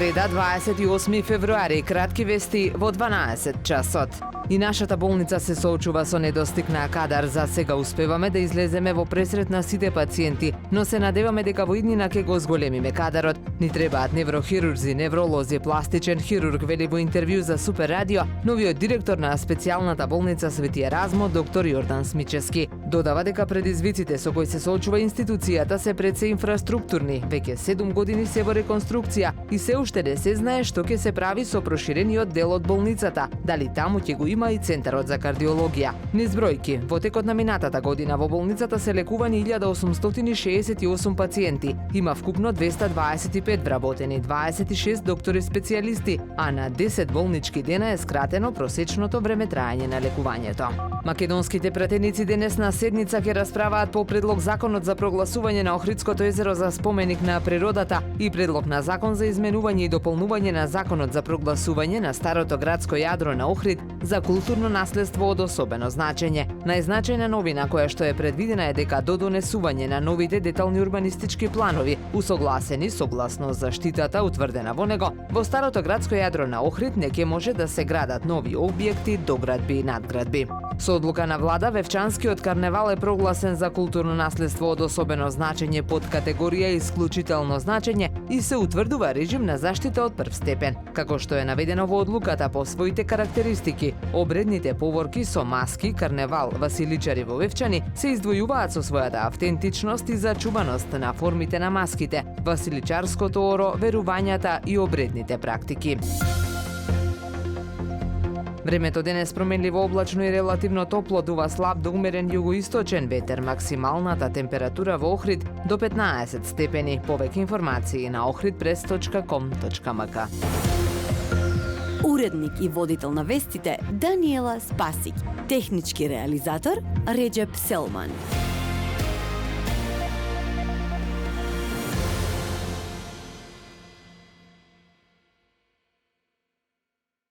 Среда, 28 февруари, кратки вести во 12 часот. И нашата болница се соочува со недостиг на кадар. За сега успеваме да излеземе во пресрет на сите пациенти, но се надеваме дека во иднина ќе го зголемиме кадарот. Ни требаат неврохирурзи, невролози, пластичен хирург, вели во интервју за Супер Радио новиот директор на специјалната болница Свети Еразмо, доктор Јордан Смичевски. Додава дека предизвиците со кои се соочува институцијата се пред се инфраструктурни. Веќе 7 години се во реконструкција и се уште не се знае што ќе се прави со проширениот дел од болницата. Дали таму ќе го има и центарот за кардиологија. Низ бројки, во текот на минатата година во болницата се лекувани 1868 пациенти. Има вкупно 225 вработени, 26 доктори специјалисти, а на 10 болнички дена е скратено просечното време траење на лекувањето. Македонските пратеници денес на седница ќе расправаат по предлог законот за прогласување на Охридското езеро за споменик на природата и предлог на закон за изменување и дополнување на законот за прогласување на старото градско јадро на Охрид за културно наследство од особено значење. Најзначајна новина која што е предвидена е дека до донесување на новите детални урбанистички планови, усогласени согласно заштитата утврдена во него, во старото градско јадро на Охрид не ќе може да се градат нови објекти, доградби и надградби. Со одлука на влада, Вевчанскиот карневал е прогласен за културно наследство од особено значење под категорија исклучително значење и се утврдува режим на заштита од прв степен. Како што е наведено во одлуката по своите карактеристики, обредните поворки со маски, карневал, василичари во Вевчани се издвојуваат со својата автентичност и зачуваност на формите на маските, василичарското оро, верувањата и обредните практики. Времето денес променливо облачно и релативно топло, дува слаб до умерен југоисточен ветер, максималната температура во Охрид до 15 степени. Повеќе информации на ohridpress.com.mk. Уредник и водител на вестите Даниела Спасик. Технички реализатор Реджеп Селман.